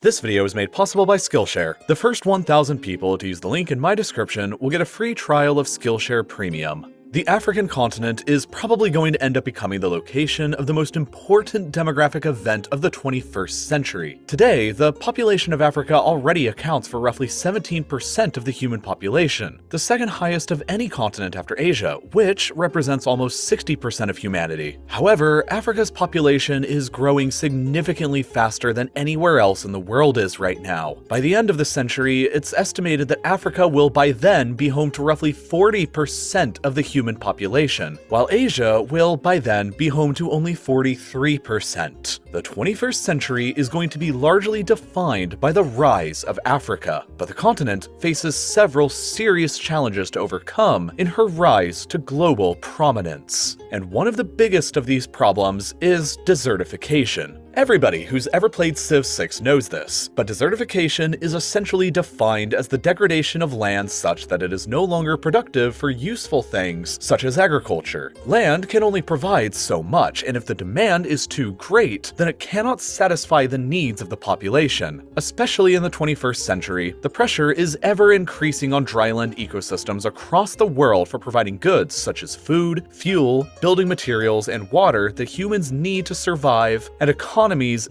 This video is made possible by Skillshare. The first 1,000 people to use the link in my description will get a free trial of Skillshare Premium. The African continent is probably going to end up becoming the location of the most important demographic event of the 21st century. Today, the population of Africa already accounts for roughly 17% of the human population, the second highest of any continent after Asia, which represents almost 60% of humanity. However, Africa's population is growing significantly faster than anywhere else in the world is right now. By the end of the century, it's estimated that Africa will by then be home to roughly 40% of the human population, while Asia will by then be home to only 43%. The 21st century is going to be largely defined by the rise of Africa, but the continent faces several serious challenges to overcome in her rise to global prominence. And one of the biggest of these problems is desertification. Everybody who's ever played Civ 6 knows this, but desertification is essentially defined as the degradation of land such that it is no longer productive for useful things such as agriculture. Land can only provide so much, and if the demand is too great, then it cannot satisfy the needs of the population. Especially in the 21st century, the pressure is ever increasing on dryland ecosystems across the world for providing goods such as food, fuel, building materials, and water that humans need to survive and economies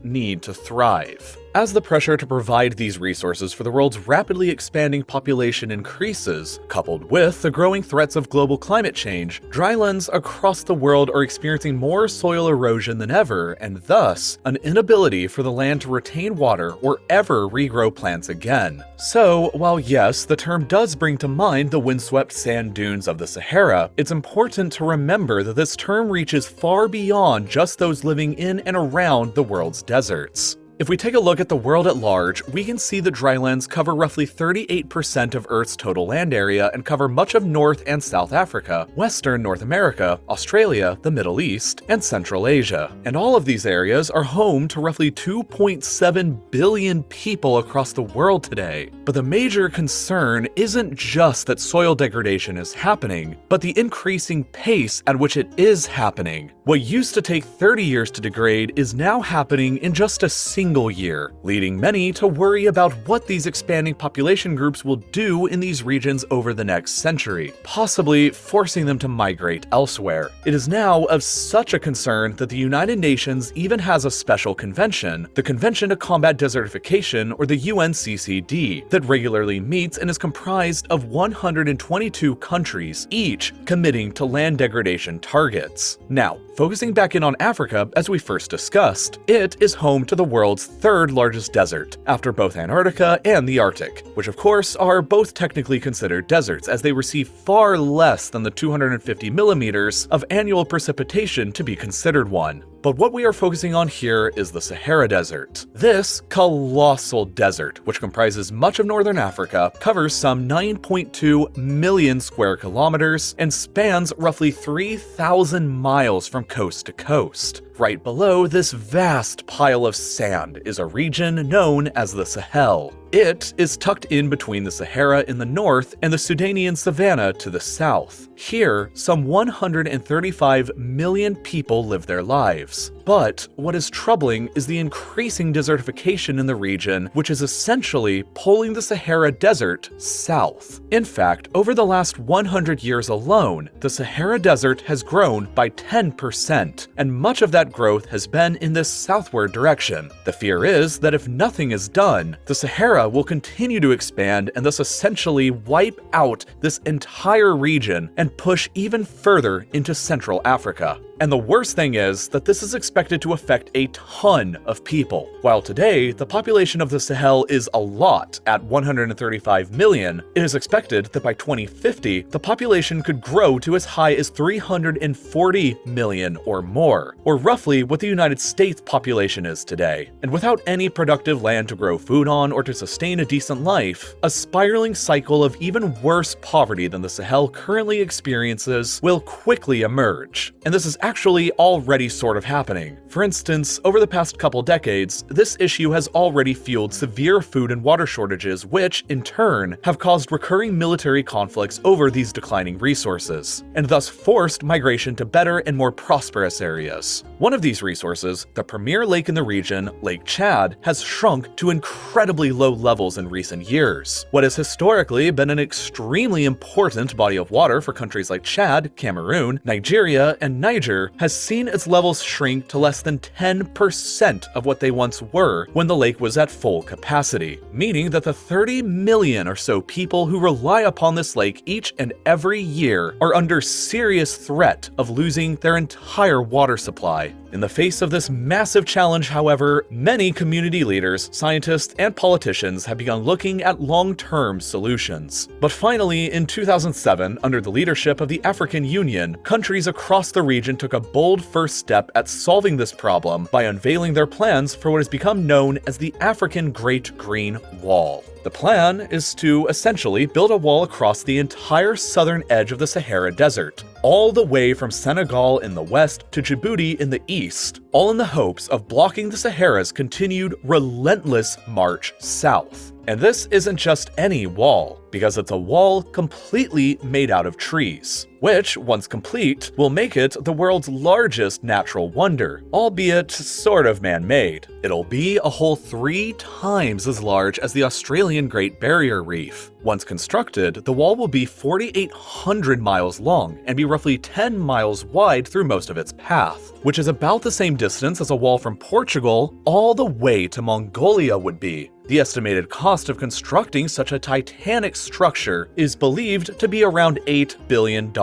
need to thrive. As the pressure to provide these resources for the world's rapidly expanding population increases, coupled with the growing threats of global climate change, drylands across the world are experiencing more soil erosion than ever, and thus an inability for the land to retain water or ever regrow plants again. So, while yes, the term does bring to mind the windswept sand dunes of the Sahara, it's important to remember that this term reaches far beyond just those living in and around the world's deserts. If we take a look at the world at large, we can see that drylands cover roughly 38% of Earth's total land area and cover much of North and South Africa, Western North America, Australia, the Middle East, and Central Asia. And all of these areas are home to roughly 2.7 billion people across the world today. But the major concern isn't just that soil degradation is happening, but the increasing pace at which it is happening. What used to take 30 years to degrade is now happening in just a single year, leading many to worry about what these expanding population groups will do in these regions over the next century, possibly forcing them to migrate elsewhere. It is now of such a concern that the United Nations even has a special convention, the Convention to Combat Desertification, or the UNCCD, that regularly meets and is comprised of 122 countries, each committing to land degradation targets. Now, focusing back in on Africa, as we first discussed, it is home to the world's third largest desert, after both Antarctica and the Arctic, which of course are both technically considered deserts as they receive far less than the 250 millimeters of annual precipitation to be considered one. But what we are focusing on here is the Sahara Desert. This colossal desert, which comprises much of northern Africa, covers some 9.2 million square kilometers and spans roughly 3,000 miles from coast to coast. Right below this vast pile of sand is a region known as the Sahel. It is tucked in between the Sahara in the north and the Sudanian savanna to the south. Here, some 135 million people live their lives. But what is troubling is the increasing desertification in the region, which is essentially pulling the Sahara Desert south. In fact, over the last 100 years alone, the Sahara Desert has grown by 10%, and much of that growth has been in this southward direction. The fear is that if nothing is done, the Sahara will continue to expand and thus essentially wipe out this entire region and push even further into Central Africa. And the worst thing is that this is expected to affect a ton of people. While today, the population of the Sahel is a lot at 135 million, it is expected that by 2050, the population could grow to as high as 340 million or more, or roughly what the United States population is today. And without any productive land to grow food on or to sustain a decent life, a spiraling cycle of even worse poverty than the Sahel currently experiences will quickly emerge. And this is actually already sort of happening. For instance, over the past couple decades, this issue has already fueled severe food and water shortages, which, in turn, have caused recurring military conflicts over these declining resources, and thus forced migration to better and more prosperous areas. One of these resources, the premier lake in the region, Lake Chad, has shrunk to incredibly low levels in recent years. What has historically been an extremely important body of water for countries like Chad, Cameroon, Nigeria, and Niger has seen its levels shrink to less than 10% of what they once were when the lake was at full capacity, meaning that the 30 million or so people who rely upon this lake each and every year are under serious threat of losing their entire water supply. In the face of this massive challenge, however, many community leaders, scientists, and politicians have begun looking at long-term solutions. But finally, in 2007, under the leadership of the African Union, countries across the region took a bold first step at solving this problem by unveiling their plans for what has become known as the African Great Green Wall. The plan is to essentially build a wall across the entire southern edge of the Sahara Desert, all the way from Senegal in the west to Djibouti in the east, all in the hopes of blocking the Sahara's continued relentless march south. And this isn't just any wall, because it's a wall completely made out of trees, which, once complete, will make it the world's largest natural wonder, albeit sort of man-made. It'll be a whole 3 times as large as the Australian Great Barrier Reef. Once constructed, the wall will be 4,800 miles long and be roughly 10 miles wide through most of its path, which is about the same distance as a wall from Portugal all the way to Mongolia would be. The estimated cost of constructing such a titanic structure is believed to be around $8 billion.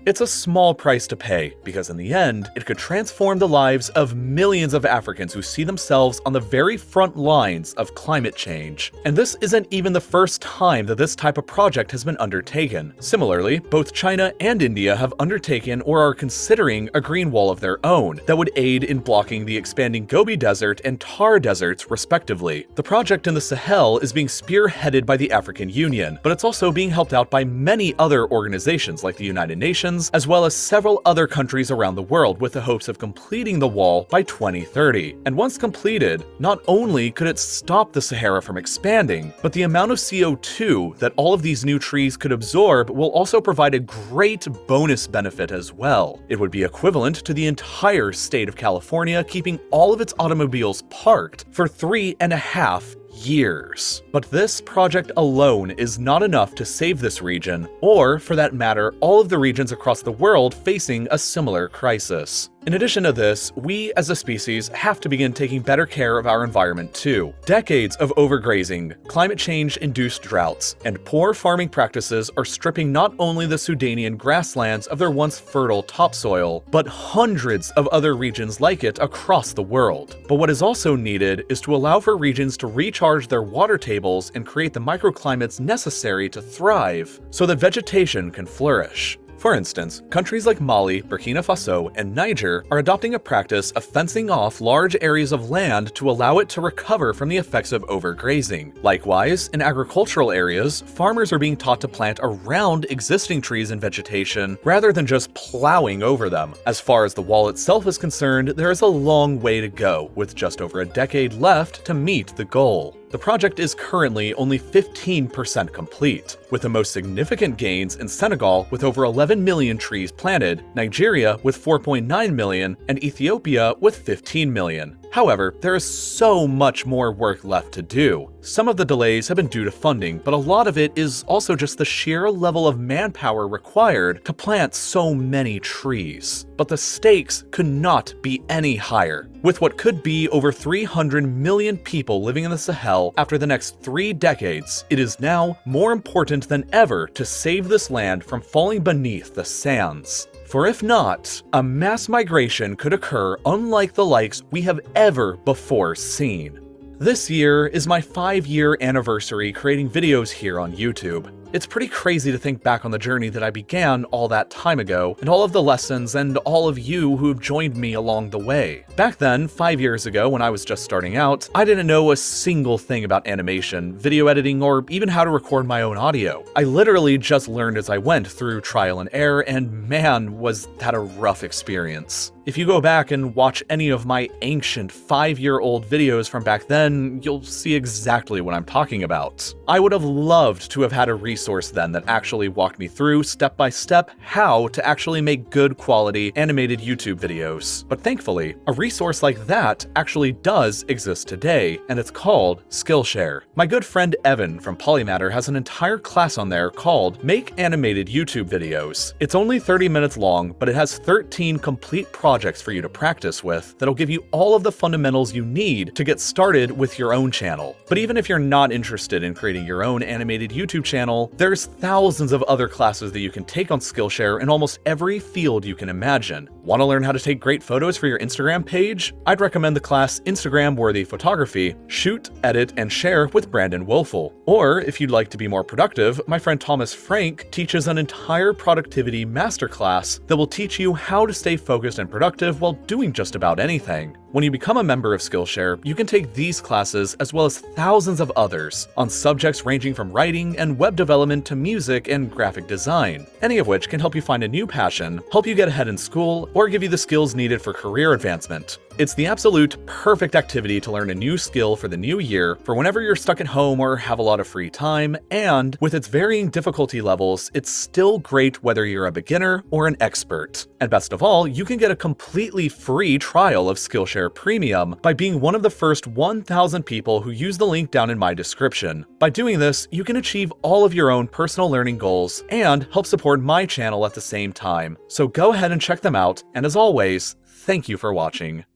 It's a small price to pay, because in the end, it could transform the lives of millions of Africans who see themselves on the very front lines of climate change. And this isn't even the first time that this type of project has been undertaken. Similarly, both China and India have undertaken or are considering a green wall of their own that would aid in blocking the expanding Gobi Desert and Thar deserts, respectively. The project in the Sahel is being spearheaded by the African Union, but it's also being helped out by many other organizations like the United Nations, as well as several other countries around the world, with the hopes of completing the wall by 2030. And once completed, not only could it stop the Sahara from expanding, but the amount of CO2 that all of these new trees could absorb will also provide a great bonus benefit as well. It would be equivalent to the entire state of California keeping all of its automobiles parked for 3.5 years. But this project alone is not enough to save this region, or, for that matter, all of the regions across the world facing a similar crisis. In addition to this, we as a species have to begin taking better care of our environment too. Decades of overgrazing, climate change-induced droughts, and poor farming practices are stripping not only the Sudanian grasslands of their once fertile topsoil, but hundreds of other regions like it across the world. But what is also needed is to allow for regions to recharge their water tables and create the microclimates necessary to thrive so that vegetation can flourish. For instance, countries like Mali, Burkina Faso, and Niger are adopting a practice of fencing off large areas of land to allow it to recover from the effects of overgrazing. Likewise, in agricultural areas, farmers are being taught to plant around existing trees and vegetation rather than just plowing over them. As far as the wall itself is concerned, there is a long way to go, with just over a decade left to meet the goal. The project is currently only 15% complete, with the most significant gains in Senegal with over 11 million trees planted, Nigeria with 4.9 million, and Ethiopia with 15 million. However, there is so much more work left to do. Some of the delays have been due to funding, but a lot of it is also just the sheer level of manpower required to plant so many trees. But the stakes could not be any higher. With what could be over 300 million people living in the Sahel after the next 3 decades, it is now more important than ever to save this land from falling beneath the sands. For if not, a mass migration could occur unlike the likes we have ever before seen. This year is my 5-year anniversary creating videos here on YouTube. It's pretty crazy to think back on the journey that I began all that time ago, and all of the lessons and all of you who have joined me along the way. Back then, 5 years ago when I was just starting out, I didn't know a single thing about animation, video editing, or even how to record my own audio. I literally just learned as I went through trial and error, and man, was that a rough experience. If you go back and watch any of my ancient 5-year-old videos from back then, you'll see exactly what I'm talking about. I would have loved to have had a resource then that actually walked me through, step by step, how to actually make good quality animated YouTube videos. But thankfully, a resource like that actually does exist today, and it's called Skillshare. My good friend Evan from Polymatter has an entire class on there called Make Animated YouTube Videos. It's only 30 minutes long, but it has 13 complete projects for you to practice with that'll give you all of the fundamentals you need to get started with your own channel. But even if you're not interested in creating your own animated YouTube channel, there's thousands of other classes that you can take on Skillshare in almost every field you can imagine. Want to learn how to take great photos for your Instagram page? I'd recommend the class Instagram Worthy Photography, Shoot, Edit, and Share with Brandon Woelfel. Or if you'd like to be more productive, my friend Thomas Frank teaches an entire productivity masterclass that will teach you how to stay focused and productive while doing just about anything. When you become a member of Skillshare, you can take these classes as well as thousands of others on subjects ranging from writing and web development to music and graphic design, any of which can help you find a new passion, help you get ahead in school, or give you the skills needed for career advancement. It's the absolute perfect activity to learn a new skill for the new year, for whenever you're stuck at home or have a lot of free time, and with its varying difficulty levels, it's still great whether you're a beginner or an expert. And best of all, you can get a completely free trial of Skillshare Premium by being one of the first 1,000 people who use the link down in my description. By doing this, you can achieve all of your own personal learning goals and help support my channel at the same time. So go ahead and check them out, and as always, thank you for watching.